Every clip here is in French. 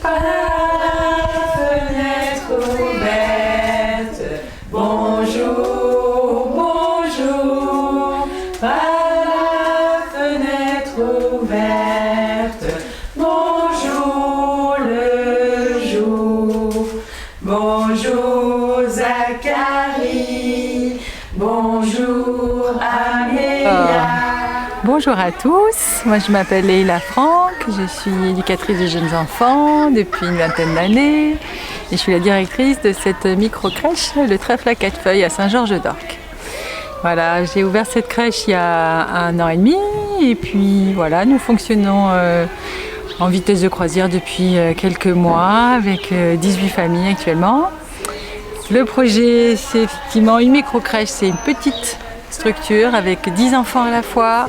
par la fenêtre ouverte. Bonjour, bonjour, par la fenêtre ouverte. Bonjour le jour, bonjour Zacharie, bonjour Amélia. Bonjour à tous, moi je m'appelle Leïla Franck, je suis éducatrice de jeunes enfants depuis une vingtaine d'années et je suis la directrice de cette micro-crèche, le Trèfle à 4 feuilles à Saint-Georges-d'Orques. Voilà, j'ai ouvert cette crèche il y a 1 an et demi et puis voilà, nous fonctionnons en vitesse de croisière depuis quelques mois avec 18 familles actuellement. Le projet, c'est effectivement une micro-crèche, c'est une petite structure avec 10 enfants à la fois,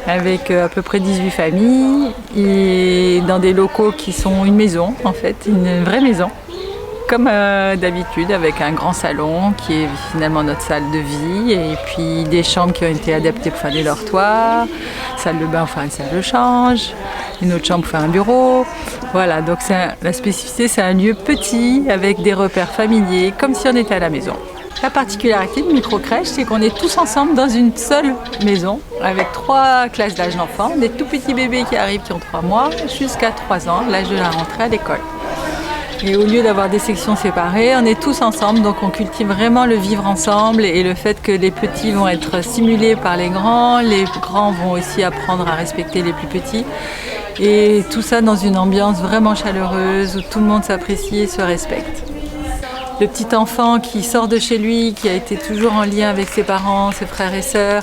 avec à peu près 18 familles et dans des locaux qui sont une maison en fait, une vraie maison. Comme d'habitude avec un grand salon qui est finalement notre salle de vie et puis des chambres qui ont été adaptées pour faire des dortoirs, salle de bain pour faire une salle de change, une autre chambre pour faire un bureau. Voilà, donc la spécificité c'est un lieu petit avec des repères familiers comme si on était à la maison. La particularité de micro-crèche, c'est qu'on est tous ensemble dans une seule maison avec 3 classes d'âge d'enfants, des tout petits bébés qui arrivent qui ont 3 mois jusqu'à 3 ans, l'âge de la rentrée à l'école. Et au lieu d'avoir des sections séparées, on est tous ensemble, donc on cultive vraiment le vivre ensemble et le fait que les petits vont être stimulés par les grands vont aussi apprendre à respecter les plus petits. Et tout ça dans une ambiance vraiment chaleureuse où tout le monde s'apprécie et se respecte. Le petit enfant qui sort de chez lui, qui a été toujours en lien avec ses parents, ses frères et sœurs,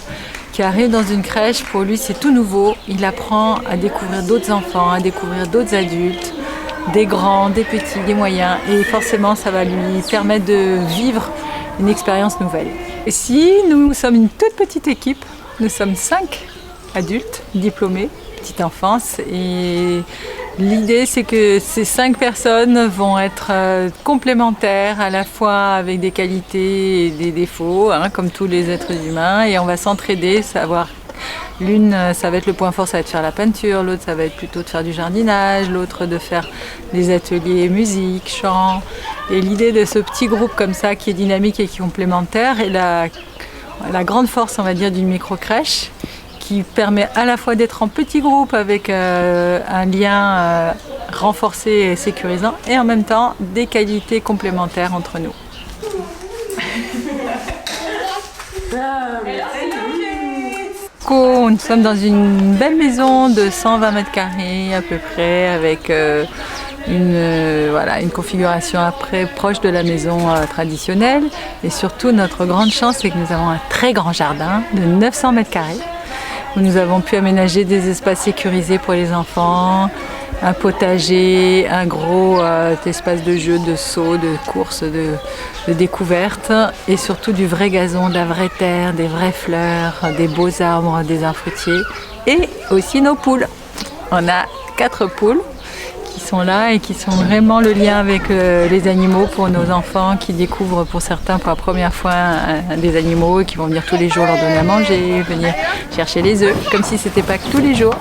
qui arrive dans une crèche, pour lui c'est tout nouveau. Il apprend à découvrir d'autres enfants, à découvrir d'autres adultes, des grands, des petits, des moyens. Et forcément ça va lui permettre de vivre une expérience nouvelle. Ici, nous sommes une toute petite équipe. Nous sommes 5 adultes diplômés, petite enfance. Et l'idée, c'est que ces 5 personnes vont être complémentaires, à la fois avec des qualités et des défauts, comme tous les êtres humains, et on va s'entraider, savoir l'une, ça va être le point fort, ça va être faire la peinture, l'autre, ça va être plutôt de faire du jardinage, l'autre de faire des ateliers musique, chant. Et l'idée de ce petit groupe comme ça, qui est dynamique et qui est complémentaire, est la grande force, on va dire, d'une micro-crèche, qui permet à la fois d'être en petit groupe avec un lien renforcé et sécurisant et en même temps des qualités complémentaires entre nous. Nous sommes dans une belle maison de 120 mètres carrés à peu près avec une configuration après proche de la maison traditionnelle et surtout notre grande chance c'est que nous avons un très grand jardin de 900 mètres carrés. Où nous avons pu aménager des espaces sécurisés pour les enfants, un potager, un gros espace de jeu, de saut, de course, de découverte et surtout du vrai gazon, de la vraie terre, des vraies fleurs, des beaux arbres, des arbres fruitiers et aussi nos poules. On a 4 poules qui sont là et qui sont vraiment le lien avec les animaux pour nos enfants qui découvrent pour certains pour la première fois des animaux et qui vont venir tous les jours leur donner à manger, venir chercher les œufs, comme si c'était pas que tous les jours.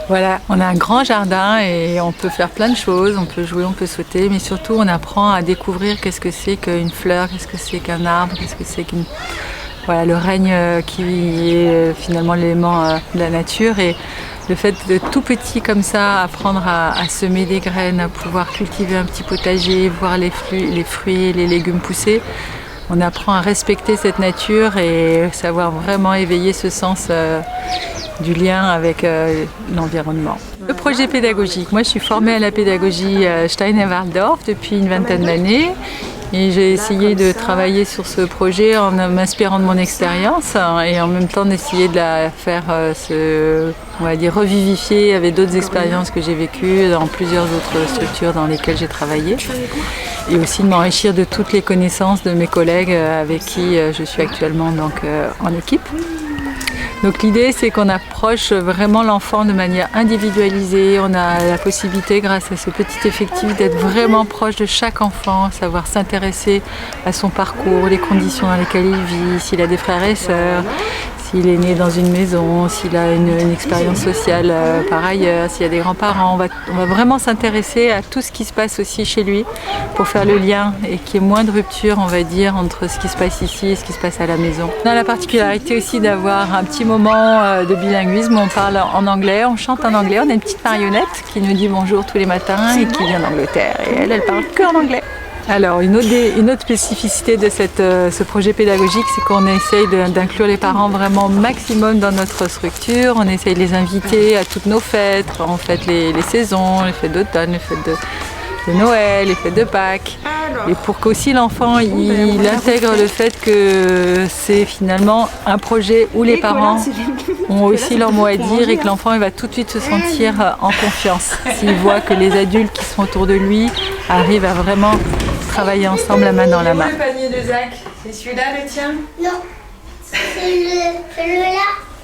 Voilà, on a un grand jardin et on peut faire plein de choses, on peut jouer, on peut sauter, mais surtout on apprend à découvrir qu'est-ce que c'est qu'une fleur, qu'est-ce que c'est qu'un arbre, qu'est-ce que c'est qu'une... Voilà, le règne qui est finalement l'élément de la nature et le fait de tout petit comme ça apprendre à semer des graines, à pouvoir cultiver un petit potager, voir les fruits et les légumes pousser, on apprend à respecter cette nature et savoir vraiment éveiller ce sens du lien avec l'environnement. Le projet pédagogique, moi je suis formée à la pédagogie Stein et Waldorf depuis une vingtaine d'années. Et j'ai essayé de travailler sur ce projet en m'inspirant de mon expérience et en même temps d'essayer de la faire on va dire, revivifier avec d'autres expériences que j'ai vécues dans plusieurs autres structures dans lesquelles j'ai travaillé. Et aussi de m'enrichir de toutes les connaissances de mes collègues avec qui je suis actuellement donc, en équipe. Donc l'idée c'est qu'on approche vraiment l'enfant de manière individualisée, on a la possibilité grâce à ce petit effectif d'être vraiment proche de chaque enfant, savoir s'intéresser à son parcours, les conditions dans lesquelles il vit, s'il a des frères et sœurs, s'il est né dans une maison, s'il a une expérience sociale par ailleurs, s'il y a des grands-parents. On va vraiment s'intéresser à tout ce qui se passe aussi chez lui pour faire le lien et qu'il y ait moins de rupture, on va dire, entre ce qui se passe ici et ce qui se passe à la maison. On a la particularité aussi d'avoir un petit moment de bilinguisme. On parle en anglais, on chante en anglais. On a une petite marionnette qui nous dit bonjour tous les matins et qui vient d'Angleterre. Et elle parle que en anglais. Alors, une autre spécificité de ce projet pédagogique, c'est qu'on essaye d'inclure les parents vraiment au maximum dans notre structure. On essaye de les inviter à toutes nos fêtes, en fait les saisons, les fêtes d'automne, les fêtes de Noël, les fêtes de Pâques. Et pour qu'aussi l'enfant il intègre le fait que c'est finalement un projet où les parents ont aussi leur mot à dire et que l'enfant il va tout de suite se sentir en confiance. S'il voit que les adultes qui sont autour de lui arrivent à vraiment travailler ensemble la main dans la main. Le panier de Zach, c'est celui-là le tien? Non, c'est celui-là.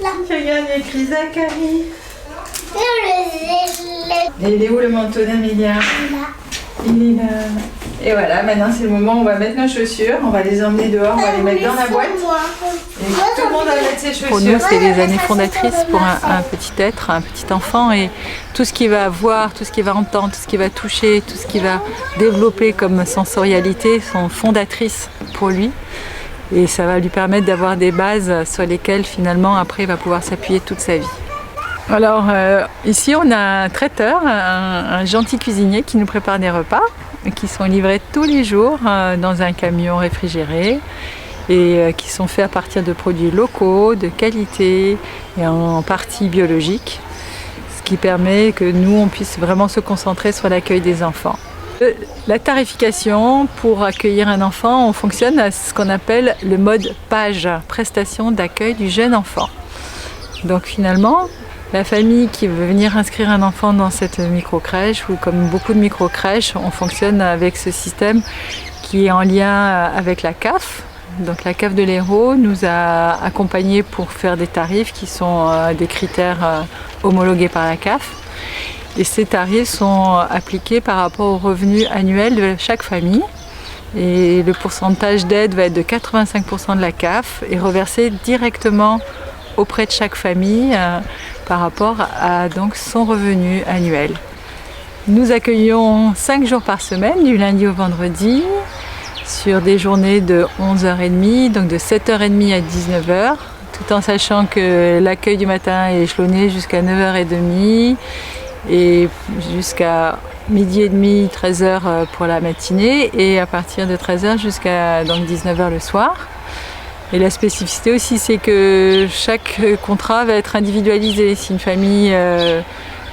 Regarde, il y a écrit Zachary. Le Et il est où le manteau d'Amélia? Il est là. Et voilà, maintenant c'est le moment où on va mettre nos chaussures, on va les emmener dehors, on va les mettre dans la boîte. Et tout le monde va mettre ses chaussures. Pour nous, c'est les années fondatrices pour un petit être, un petit enfant, et tout ce qu'il va voir, tout ce qu'il va entendre, tout ce qu'il va toucher, tout ce qu'il va développer comme sensorialité sont fondatrices pour lui. Et ça va lui permettre d'avoir des bases sur lesquelles finalement après il va pouvoir s'appuyer toute sa vie. Alors ici on a un traiteur, un gentil cuisinier qui nous prépare des repas qui sont livrés tous les jours dans un camion réfrigéré et qui sont faits à partir de produits locaux, de qualité et en partie biologiques, ce qui permet que nous on puisse vraiment se concentrer sur l'accueil des enfants. La tarification pour accueillir un enfant, on fonctionne à ce qu'on appelle le mode PAGE, prestation d'accueil du jeune enfant. Donc finalement, la famille qui veut venir inscrire un enfant dans cette microcrèche, ou comme beaucoup de microcrèches, on fonctionne avec ce système qui est en lien avec la CAF. Donc la CAF de l'Hérault nous a accompagnés pour faire des tarifs qui sont des critères homologués par la CAF. Et ces tarifs sont appliqués par rapport au revenu annuel de chaque famille. Et le pourcentage d'aide va être de 85% de la CAF et reversé directement auprès de chaque famille par rapport à donc, son revenu annuel. Nous accueillons 5 jours par semaine, du lundi au vendredi, sur des journées de 11h30, donc de 7h30 à 19h, tout en sachant que l'accueil du matin est échelonné jusqu'à 9h30 et jusqu'à midi et demi, 13h pour la matinée, et à partir de 13h jusqu'à 19h le soir. Et la spécificité aussi, c'est que chaque contrat va être individualisé. Si une famille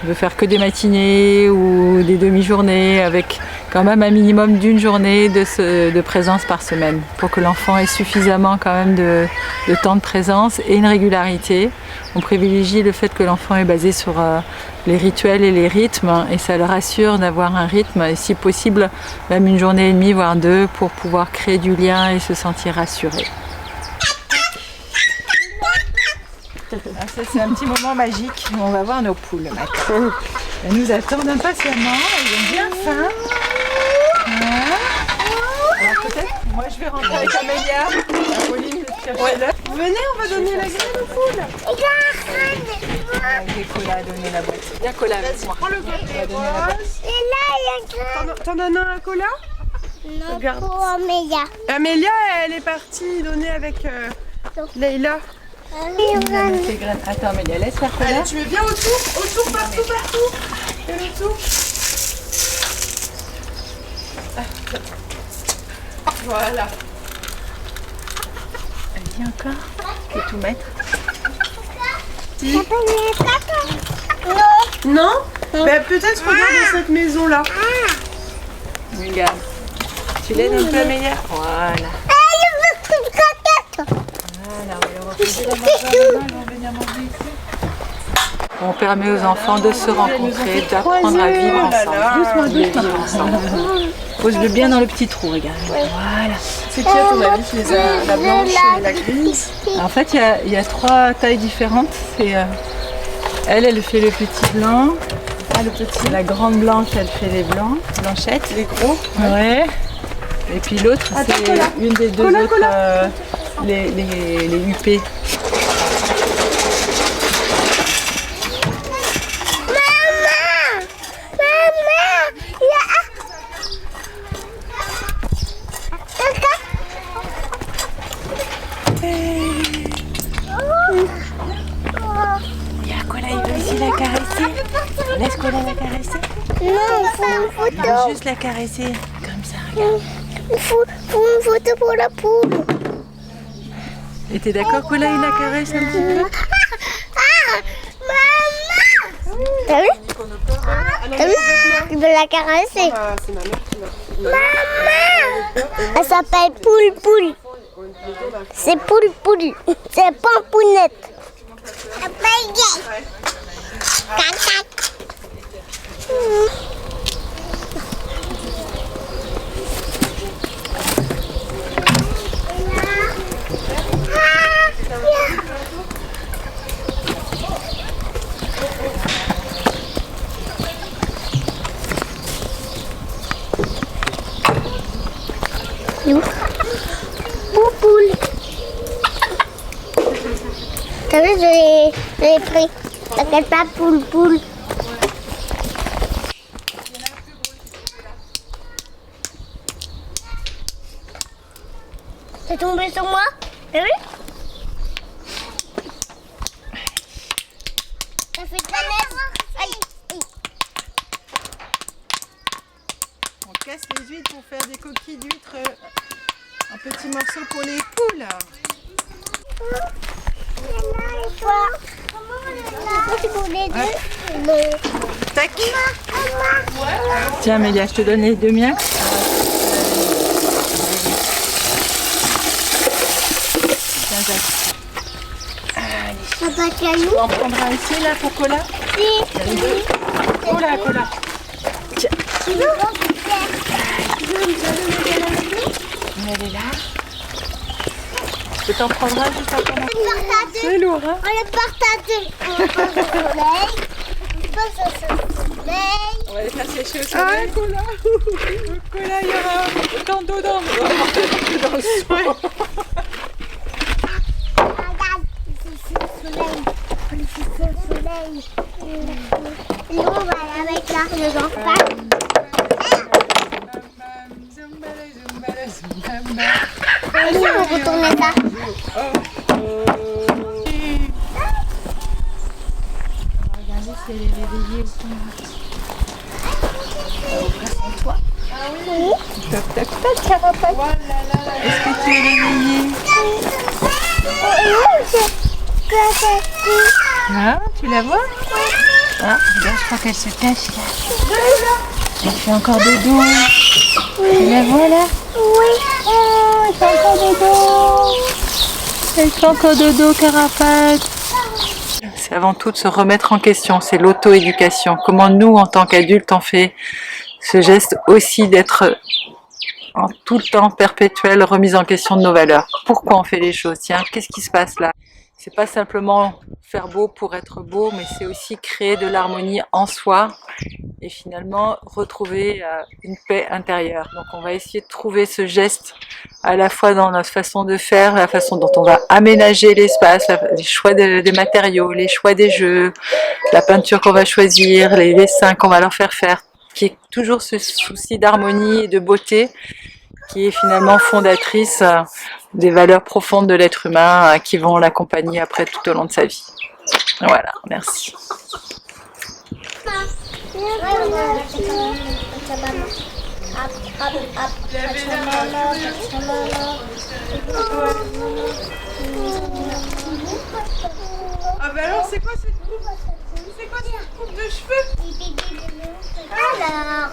veut faire que des matinées ou des demi-journées, avec quand même un minimum d'une journée de présence par semaine, pour que l'enfant ait suffisamment quand même de temps de présence et une régularité. On privilégie le fait que l'enfant est basé sur les rituels et les rythmes, et ça le rassure d'avoir un rythme, et si possible même une journée et demie, voire 2, pour pouvoir créer du lien et se sentir rassuré. Ah, ça c'est un petit moment magique où on va voir nos poules maintenant. Elles nous attendent impatiemment, elles ont bien faim. Alors peut-être, moi je vais rentrer avec Amélia. Pauline, venez, on va donner la graine aux poules. J'ai Cola à donner la boîte. Viens Cola avec moi. Prends le papier rose. Et là, il y a un T'en donnes un à Cola? Non, Regarde. pour Amélia. Amélia, elle est partie donner avec Leïla. Tes graines. Attends Amélia, laisse faire Cola. Allez, tu mets bien autour, partout. Fais le tour. Voilà. Viens encore. Je vais tout mettre. Non? Bah, peut-être regarde cette maison-là. Regarde. Tu l'aides un peu Amélia? Voilà. On permet aux enfants de se rencontrer, d'apprendre à vivre ensemble. Vivre ensemble. Pose-le bien dans le petit trou, regarde. Voilà. C'est qui à ton avis la blanche et la grise? En fait, il y a 3 tailles différentes. Elle fait le petit blanc. Ah, le petit. La grande blanche, elle fait les blancs, blanchettes. Les gros. Ouais. Et puis l'autre, c'est une des deux autres, les UP. Cola la caresser? Non, il faut une On photo. va juste la caresser, comme ça, regarde. Il faut une photo pour la poule. Et t'es d'accord que là il la caresse un petit peu? Ah, maman. T'as vu? T'as vu? Il veut la caresser. Ah, c'est ma mère qui l'a. Maman. Elle s'appelle Poule Poule. C'est Poule Poule. C'est Pampounette. Elle s'appelle Gay. Cacac. Poupoule. T'as vu, je l'ai pris. T'inquiète pas, Poule Poule. C'est tombé sur moi. T'as vu? Ça fait de la neige. Aïe, aïe. On casse les huîtres pour faire des coquilles d'huîtres en petits morceaux pour les poules. C'est pour les deux. Tac. Tiens Amélia, je te donne les deux miens. Tiens Jacques. Papa, caillou. On en prendra ici là pour Cola. Cola, Cola. Tiens. Tu veux? Elle est là. Je t'en prendrai juste après. On part C'est lourd hein? On le partage. On passe au soleil. On passe au soleil. On va les faire sécher au Ah, soleil. Cola. Cola, il y aura autant d'eau dans le soin. Regarde, ici c'est le soleil. Ici c'est le soleil. Et nous, on va la mettre là, les enfants. Allez, on va retourner ça. Regardez si elle est réveillée ou pas. Toc toc toc, carapace. Est-ce que tu es réveillée? Ah, tu la vois? Ah, regarde, je crois qu'elle se cache là. Elle fait encore dodo. Tu la vois là? Oui. Oh, elle fait encore dodo. Elle fait encore dodo, carapace. C'est avant tout de se remettre en question, c'est l'auto-éducation. Comment nous, en tant qu'adultes, on fait ce geste aussi d'être en tout le temps perpétuelle remise en question de nos valeurs. Pourquoi on fait les choses? Tiens, qu'est-ce qui se passe là? C'est pas simplement faire beau pour être beau, mais c'est aussi créer de l'harmonie en soi et finalement retrouver une paix intérieure. Donc on va essayer de trouver ce geste à la fois dans notre façon de faire, la façon dont on va aménager l'espace, les choix des matériaux, les choix des jeux, la peinture qu'on va choisir, les dessins qu'on va leur faire, qui est toujours ce souci d'harmonie et de beauté qui est finalement fondatrice des valeurs profondes de l'être humain qui vont l'accompagner après tout au long de sa vie. Voilà, merci. Ah bah alors c'est quoi cette coupe? C'est quoi cette coupe de cheveux? Alors,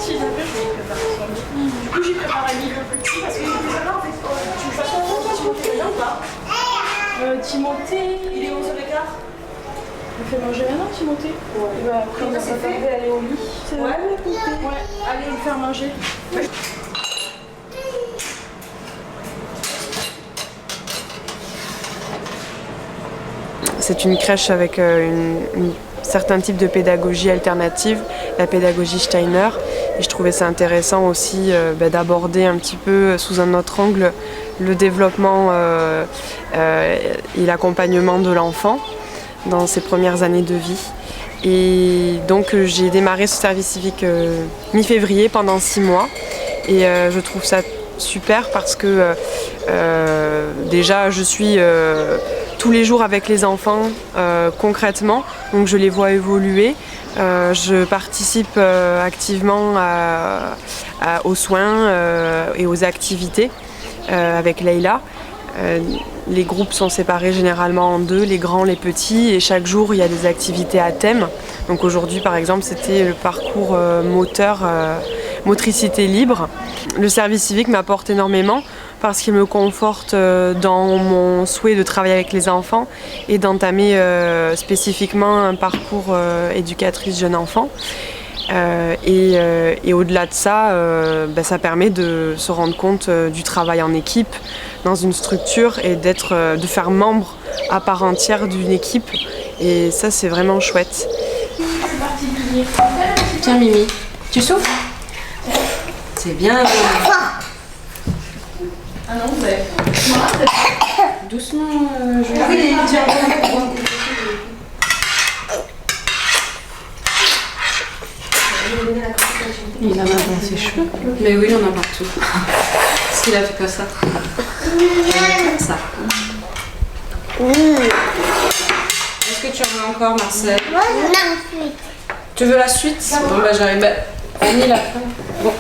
Du coup j'ai préparé un livre petit parce que tu me fasses ton Timothée là ou pas? Timothée, il est 11h15. On fait manger maintenant Timothée? Ouais. Bah, après on va pas tarder à aller au lit. Ouais. Ouais, allez le faire manger. C'est une crèche avec un certain type de pédagogie alternative, la pédagogie Steiner. Et je trouvais ça intéressant aussi d'aborder un petit peu sous un autre angle le développement et l'accompagnement de l'enfant dans ses premières années de vie. Et donc j'ai démarré ce service civique mi-février pendant 6 mois. Et je trouve ça super parce que déjà je suis tous les jours avec les enfants concrètement, donc je les vois évoluer. Je participe activement aux soins et aux activités avec Leïla. Les groupes sont séparés généralement en deux, les grands, les petits, et chaque jour il y a des activités à thème. Donc aujourd'hui par exemple c'était le parcours motricité libre. Le service civique m'apporte énormément parce qu'il me conforte dans mon souhait de travailler avec les enfants et d'entamer spécifiquement un parcours éducatrice jeune enfant. Et au-delà de ça, ça permet de se rendre compte du travail en équipe dans une structure et de faire membre à part entière d'une équipe. Et ça, c'est vraiment chouette. Tiens Mimi, tu souffles? C'est bien. Ah non, mais... Doucement, Il en a dans ses cheveux. Mais oui, il en a partout. Parce qu'il a fait que ça. Comme ça. Est-ce que tu en veux encore, Marcel? Tu veux la suite? Bon, bah j'arrive. Annie, la fin. Bon.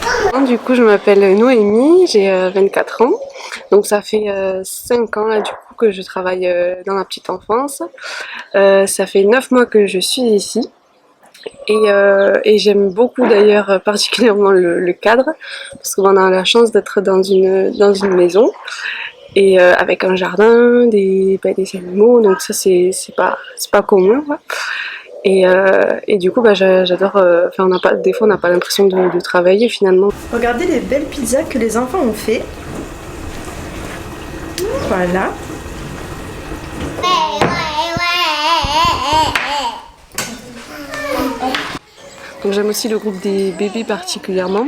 Du coup, je m'appelle Noémie, j'ai 24 ans. Donc ça fait 5 ans là, du coup, que je travaille dans la petite enfance. Ça fait 9 mois que je suis ici. Et j'aime beaucoup d'ailleurs particulièrement le cadre, parce qu'on a la chance d'être dans une maison et avec un jardin, des animaux, donc ça c'est pas commun, quoi. Et du coup j'adore, des fois on n'a pas l'impression de travailler finalement. Regardez les belles pizzas que les enfants ont fait. Voilà. Donc j'aime aussi le groupe des bébés particulièrement,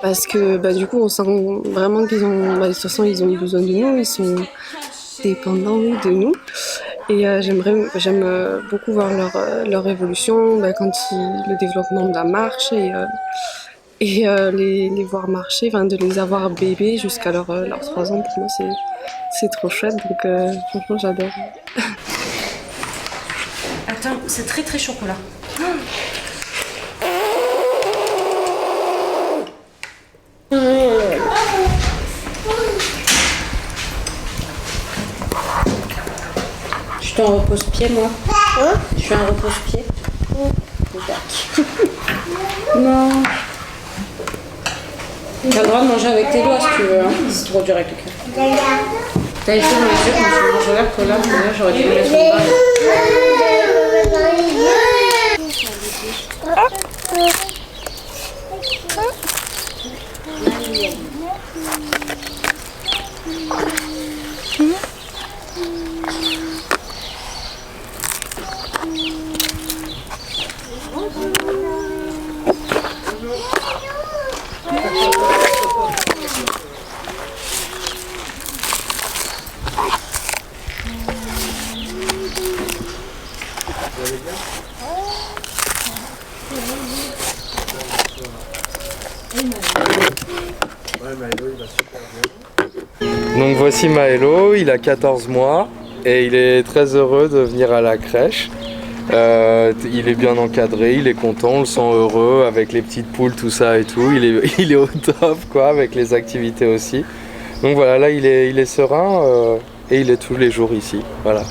parce que du coup on sent vraiment qu'ils ont, de toute façon ils ont besoin de nous, ils sont dépendants de nous. Et j'aime beaucoup voir leur évolution quand le développement de la marche et les voir marcher, de les avoir bébés jusqu'à leurs 3 ans, pour moi c'est trop chouette, donc franchement j'adore. Attends, c'est très très chocolat. Je suis en repose-pied, moi. Je suis en repose-pied. Non. Tu as le droit de manger avec tes doigts si tu veux. Hein. C'est trop dur avec le cœur. T'as les choses dans les yeux quand tu manges là, que là, j'aurais dû me mettre une balle. Donc voici Maëlo, il a 14 mois et il est très heureux de venir à la crèche. Il est bien encadré, il est content, on le sent heureux avec les petites poules, tout ça et tout. Il est au top quoi, avec les activités aussi. Donc voilà, là il est serein et il est tous les jours ici. Voilà.